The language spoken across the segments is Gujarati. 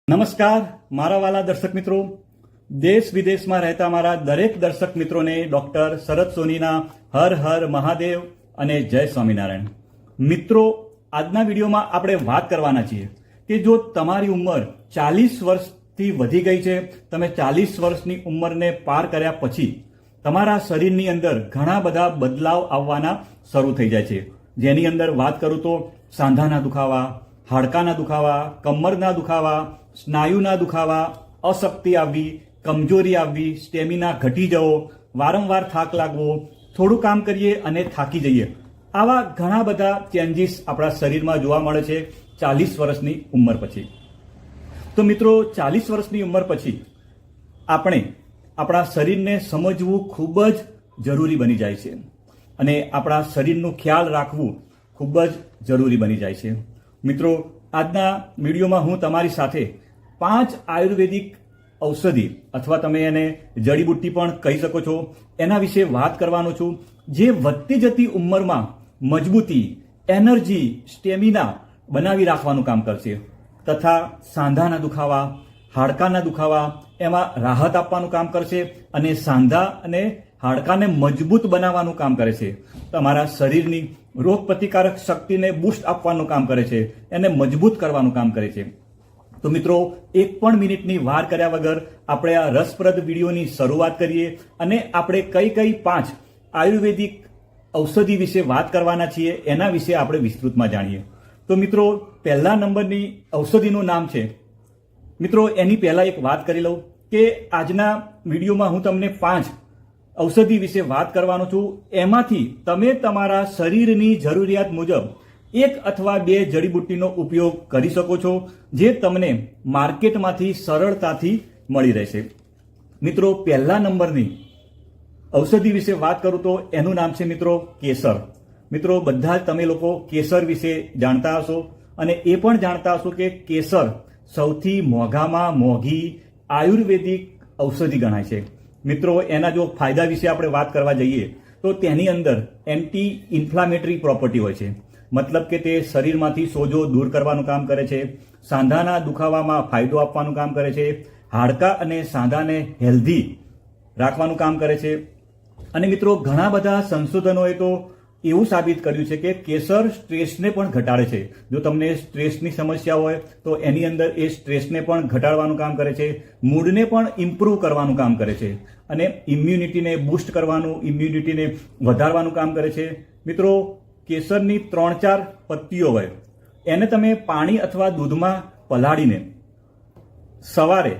નમસ્કાર મારા વાલા દર્શક મિત્રો, દેશ વિદેશમાં રહેતા મારા દરેક દર્શક મિત્રોને ડોક્ટર શરદ સોનીના હર હર મહાદેવ અને જય સ્વામિનારાયણ. મિત્રો, આજના વિડીયોમાં આપણે વાત કરવાના છીએ કે જો તમારી ઉંમર 40 વર્ષથી વધી ગઈ છે, તમે 40 વર્ષની ઉંમરને પાર કર્યા પછી તમારા શરીરની અંદર ઘણા બધા બદલાવ આવવાના શરૂ થઈ જાય છે. જેની અંદર વાત કરું તો સાંધાના દુખાવા, હાડકાના દુખાવા, કમરના દુખાવા, સ્નાયુના દુખાવા, અશક્તિ આવવી, કમજોરી આવવી, સ્ટેમિના ઘટી જવો, વારંવાર થાક લાગવો, થોડું કામ કરીએ અને થાકી જઈએ, આવા ઘણા બધા ચેન્જીસ આપણા શરીરમાં જોવા મળે છે 40 વર્ષની ઉંમર પછી. તો મિત્રો, 40 વર્ષની ઉંમર પછી આપણે આપણા શરીરને સમજવું ખૂબ જ જરૂરી બની જાય છે અને આપણા શરીરનું ખ્યાલ રાખવું ખૂબ જ જરૂરી બની જાય છે. મિત્રો, આજના વિડીયોમાં હું તમારી સાથે 5 આયુર્વેદિક ઔષધિ અથવા તમે એને જડીબુટ્ટી પણ કહી શકો છો, એના વિશે વાત કરવાનો છું, જે વધતી જતી ઉંમરમાં મજબૂતી, એનર્જી, સ્ટેમિના બનાવી રાખવાનું કામ કરશે તથા સાંધાના દુખાવા, હાડકાના દુખાવા એમાં રાહત આપવાનું કામ કરશે અને સાંધા અને હાડકાને મજબૂત બનાવવાનું કામ કરે છે. તમારા શરીરની રોગ પ્રતિકારક શક્તિને બૂસ્ટ આપવાનું કામ કરે છે, એને મજબૂત કરવાનું કામ કરે છે. તો મિત્રો, એક પણ મિનિટની વાર કર્યા વગર આપણે આ રસપ્રદ વિડીયોની શરૂઆત કરીએ અને આપણે કઈ 5 આયુર્વેદિક ઔષધિ વિશે વાત કરવાના છીએ એના વિશે આપણે વિસ્તૃતમાં જાણીએ. તો મિત્રો, પહેલા નંબરની ઔષધિનું નામ છે, મિત્રો એની પહેલા એક વાત કરી લઉં કે આજના વિડીયોમાં હું તમને 5 ઔષધિ વિશે વાત કરવાનો છું. એમાંથી તમે તમારા શરીરની જરૂરિયાત મુજબ 1 અથવા 2 જડીબુટ્ટીનો ઉપયોગ કરી શકો છો, જે તમને માર્કેટમાંથી સરળતાથી મળી રહેશે. મિત્રો, પહેલા નંબરની ઔષધિ વિશે વાત કરું તો એનું નામ છે મિત્રો કેસર. મિત્રો, બધા જ તમે લોકો કેસર વિશે જાણતા હશો અને એ પણ જાણતા હશો કે કેસર સૌથી મોંઘામાં મોંઘી આયુર્વેદિક ઔષધિ ગણાય છે. મિત્રો, એના જો ફાયદા વિશે આપણે વાત કરવા જઈએ તો તેની અંદર એન્ટી ઇન્ફ્લામેટરી પ્રોપર્ટી હોય છે. મતલબ કે તે શરીરમાંથી સોજો દૂર કરવાનું કામ કરે છે, સાંધાના દુખાવામાં ફાયદો આપવાનું કામ કરે છે, હાડકા અને સાંધાને હેલ્ધી રાખવાનું કામ કરે છે. અને મિત્રો, ઘણા બધા સંશોધનોએ તો એવું સાબિત કર્યું છે કે કેસર સ્ટ્રેસને પણ ઘટાડે છે. જો તમને સ્ટ્રેસની સમસ્યા હોય તો એની અંદર એ સ્ટ્રેસને પણ ઘટાડવાનું કામ કરે છે, મૂડને પણ ઇમ્પ્રૂવ કરવાનું કામ કરે છે અને ઇમ્યુનિટીને બૂસ્ટ કરવાનું, ઇમ્યુનિટીને વધારવાનું કામ કરે છે. મિત્રો, કેસરની 3-4 પત્તીઓ હોય એને તમે પાણી અથવા દૂધમાં પલાળીને સવારે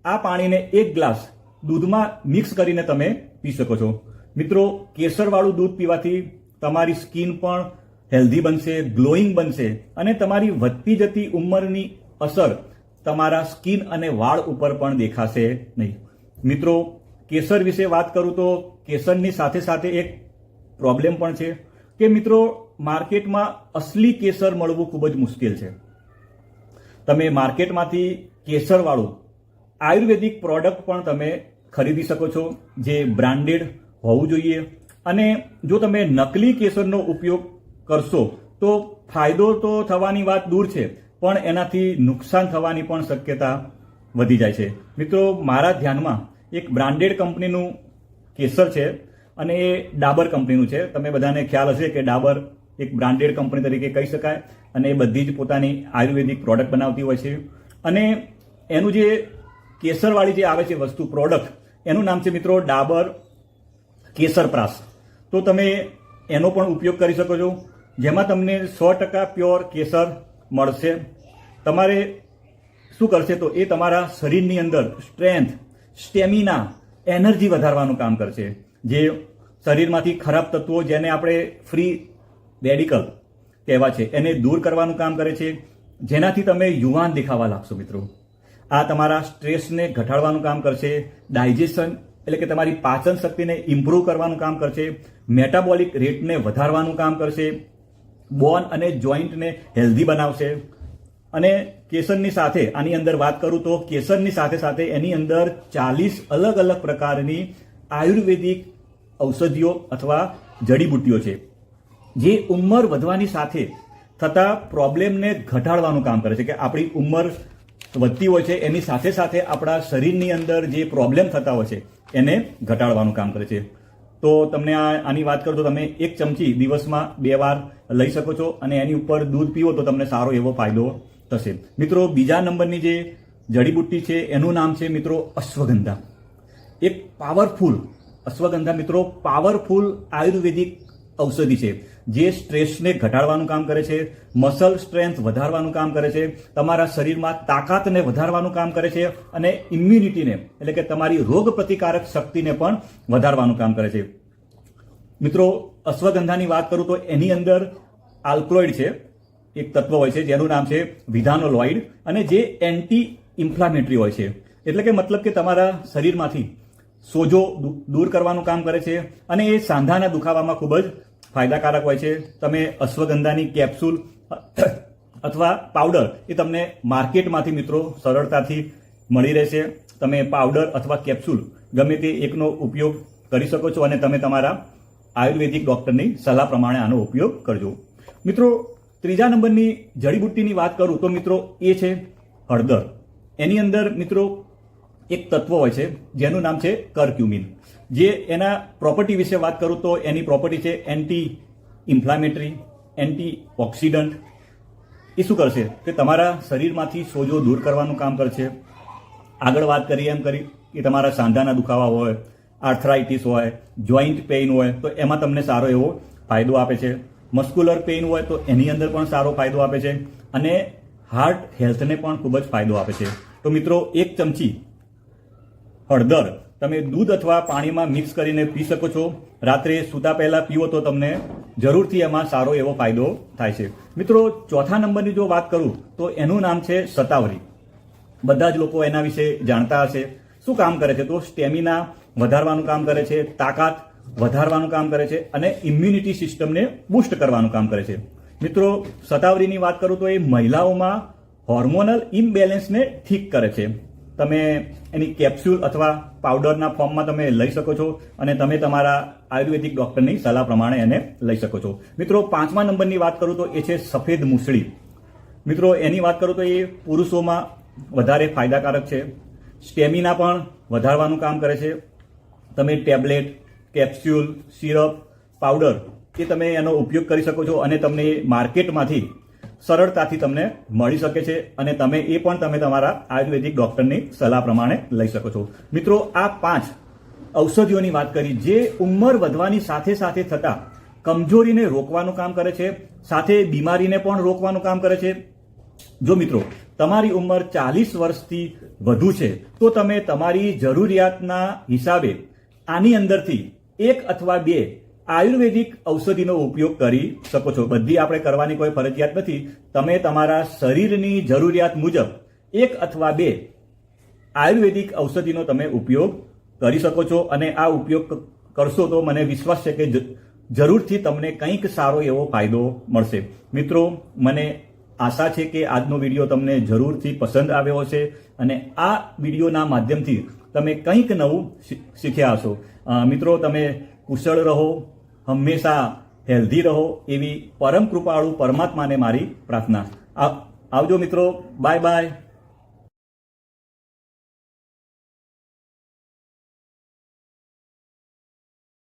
આ પાણીને 1 ગ્લાસ દૂધમાં મિક્સ કરીને તમે પી શકો છો. મિત્રો, કેસરવાળું દૂધ પીવાથી તમારી સ્કિન પણ હેલ્ધી બનશે, ગ્લોઈંગ બનશે અને તમારી વધતી જતી ઉંમરની અસર તમારા સ્કિન અને વાળ ઉપર પણ દેખાશે નહીં. મિત્રો, કેસર વિશે વાત કરું તો કેસરની સાથે સાથે એક પ્રોબ્લેમ પણ છે કે મિત્રો, માર્કેટમાં અસલી કેસર મળવું ખૂબ જ મુશ્કેલ છે. તમે માર્કેટમાંથી કેસરવાળું આયુર્વેદિક પ્રોડક્ટ પણ તમે ખરીદી શકો છો, જે બ્રાન્ડેડ હોવું જોઈએ. અને જો તમે નકલી કેસરનો ઉપયોગ કરશો તો ફાયદો તો થવાની વાત દૂર છે, પણ એનાથી નુકસાન થવાની પણ શક્યતા વધી જાય છે. મિત્રો, મારા ધ્યાનમાં એક બ્રાન્ડેડ કંપનીનું કેસર છે અને એ ડાબર કંપનીનું છે. તમે બધાને ખ્યાલ હશે કે ડાબર એક બ્રાન્ડેડ કંપની તરીકે કહી શકાય અને એ બધી જ પોતાની આયુર્વેદિક પ્રોડક્ટ બનાવતી હોય છે. અને એનું જે કેસરવાળી જે આવે છે વસ્તુ, પ્રોડક્ટ, એનું નામ છે મિત્રો ડાબર કેસર પ્રાસ. તો તમે એનો પણ ઉપયોગ કરી શકો છો, જેમાં તમને 100% પ્યોર કેસર મળશે. તમારે શું કરશે તો એ તમારા શરીરની અંદર સ્ટ્રેન્થ, સ્ટેમિના, એનર્જી વધારવાનું કામ કરશે. જે શરીરમાંથી ખરાબ તત્વો, જેને આપણે ફ્રી રેડિકલ કહેવા છે, એને દૂર કરવાનું કામ કરે છે, જેનાથી તમે યુવાન દેખાવા લાગશો. મિત્રો, આ તમારા સ્ટ્રેસને ઘટાડવાનું કામ કરશે, ડાયજેશન એટલે કે તમારી પાચન શક્તિને ઇમ્પ્રૂવ કરવાનું કામ કરશે, મેટાબોલિક રેટને વધારવાનું કામ કરશે, બોન અને જોઈન્ટને હેલ્ધી બનાવશે. અને કેસરની સાથે આની અંદર વાત કરું તો કેસરની સાથે સાથે એની અંદર 40 અલગ અલગ પ્રકારની આયુર્વેદિક ઔષધિઓ અથવા જડીબુટ્ટીઓ છે, જે ઉંમર વધવાની સાથે થતા પ્રોબ્લેમને ઘટાડવાનું કામ કરે છે. કે આપણી ઉંમર વધતી હોય છે એની સાથે સાથે આપણા શરીરની અંદર જે પ્રોબ્લેમ થતા હોય છે એને ઘટાડવાનું કામ કરે છે. તો તમને આની વાત કરું તો તમે 1 ચમચી દિવસમાં 2 વાર લઈ શકો છો અને એની ઉપર દૂધ પીવો તો તમને સારો એવો ફાયદો થશે. મિત્રો, બીજા નંબરની જે જડીબુટ્ટી છે એનું નામ છે મિત્રો અશ્વગંધા. એક પાવરફુલ અશ્વગંધા મિત્રો પાવરફુલ આયુર્વેદિક ઔષધિ છે જે સ્ટ્રેસને ઘટાડવાનું કામ કરે છે, મસલ સ્ટ્રેન્થ વધારવાનું કામ કરે છે, તમારા શરીરમાં તાકાતને વધારવાનું કામ કરે છે અને ઇમ્યુનિટીને એટલે કે તમારી રોગ પ્રતિકારક શક્તિને પણ વધારવાનું કામ કરે છે. મિત્રો, અશ્વગંધાની વાત કરું તો એની અંદર આલ્કલોઇડ છે, એક તત્વ હોય છે જેનું નામ છે વિધાનોલોઇડ અને જે એન્ટી ઇન્ફ્લામેટરી હોય છે. એટલે કે મતલબ કે તમારા શરીરમાંથી સોજો દૂર કરવાનું કામ કરે છે અને એ સાંધાના દુખાવામાં ખૂબ જ ફાયદાકારક હોય છે. તમે અશ્વગંધાની કેપ્સ્યુલ અથવા પાવડર એ તમને માર્કેટમાંથી મિત્રો સરળતાથી મળી રહેશે. તમે પાવડર અથવા કેપ્સ્યુલ ગમે તે એકનો ઉપયોગ કરી શકો છો અને તમે તમારા આયુર્વેદિક ડોક્ટરની સલાહ પ્રમાણે આનો ઉપયોગ કરજો. મિત્રો, ત્રીજા નંબરની જડીબુટ્ટીની વાત કરું તો મિત્રો એ છે હળદર. એની અંદર મિત્રો એક તત્વ હોય છે જેનું નામ છે કર્ક્યુમિન. જે એના પ્રોપર્ટી વિશે વાત કરું તો એની પ્રોપર્ટી છે એન્ટી ઇન્ફ્લામેટરી, એન્ટી ઓક્સિડન્ટ. એ શું કરશે કે તમારા શરીરમાંથી સોજો દૂર કરવાનું કામ કરશે. આગળ વાત કરીએ એમ કરી કે તમારા સાંધાના દુખાવા હોય, આર્થરાઇટિસ હોય, જોઈન્ટ પેઇન હોય તો એમાં તમને સારો એવો ફાયદો આપે છે. મસ્ક્યુલર પેઇન હોય તો એની અંદર પણ સારો ફાયદો આપે છે અને હાર્ટ હેલ્થને પણ ખૂબ જ ફાયદો આપે છે. તો મિત્રો, 1 ચમચી હળદર તમે દૂધ અથવા પાણીમાં મિક્સ કરીને પી શકો છો. રાત્રે સૂતા પહેલા પીવો તો તમને જરૂરથી એમાં સારો એવો ફાયદો થાય છે. મિત્રો, ચોથા નંબરની જો વાત કરું તો એનું નામ છે શતાવરી. બધા જ લોકો એના વિશે જાણતા હશે. શું કામ કરે છે તો સ્ટેમિના વધારવાનું કામ કરે છે, તાકાત વધારવાનું કામ કરે છે અને ઇમ્યુનિટી સિસ્ટમને બૂસ્ટ કરવાનું કામ કરે છે. મિત્રો, શતાવરીની વાત કરું તો એ મહિલાઓમાં હોર્મોનલ ઇમ્બેલેન્સને ઠીક કરે છે. તમે એની કેપ્સ્યુલ અથવા પાવડરના ફોર્મમાં તમે લઈ શકો છો અને તમે તમારા આયુર્વેદિક ડોક્ટરની સલાહ પ્રમાણે એને લઈ શકો છો. મિત્રો, 5મા નંબરની વાત કરું તો એ છે સફેદ મૂસળી. મિત્રો, એની વાત કરું તો એ પુરુષોમાં વધારે ફાયદાકારક છે. સ્ટેમિના પણ વધારવાનું કામ કરે છે. તમે ટેબ્લેટ, કેપ્સ્યુલ, સિરપ, પાવડર એ તમે એનો ઉપયોગ કરી શકો છો અને તમને માર્કેટમાંથી સરળતાથી તમને મળી શકે છે અને તમે તમારા આયુર્વેદિક ડોક્ટરની સલાહ પ્રમાણે લઈ શકો છો. મિત્રો, આ 5 ઔષધિઓની વાત કરી જે ઉંમર વધવાની સાથે સાથે થતા કમજોરીને રોકવાનું કામ કરે છે, સાથે બીમારીને પણ રોકવાનું કામ કરે છે. જો મિત્રો તમારી ઉંમર 40 વર્ષથી વધુ છે તો તમે તમારી જરૂરિયાતના હિસાબે આની અંદરથી 1 અથવા 2 આયુર્વેદિક ઔષધિનો ઉપયોગ કરી શકો છો. બધી આપણે કરવાની કોઈ ફરજિયાત નથી. તમે તમારા શરીરની જરૂરિયાત મુજબ 1 અથવા 2 આયુર્વેદિક ઔષધિનો તમે ઉપયોગ કરી શકો છો અને આ ઉપયોગ કરશો તો મને વિશ્વાસ છે કે જરૂરથી તમને કંઈક સારો એવો ફાયદો મળશે. મિત્રો, મને આશા છે કે આજનો વિડીયો તમને જરૂરથી પસંદ આવ્યો હશે અને આ વિડીયોના માધ્યમથી તમે કંઈક નવું શીખ્યા હશો. મિત્રો, તમે કુશળ રહો, હંમેશા હેલ્ધી રહો એવી પરમ કૃપાળુ પરમાત્માને મારી પ્રાર્થના. આવજો મિત્રો. Bye bye.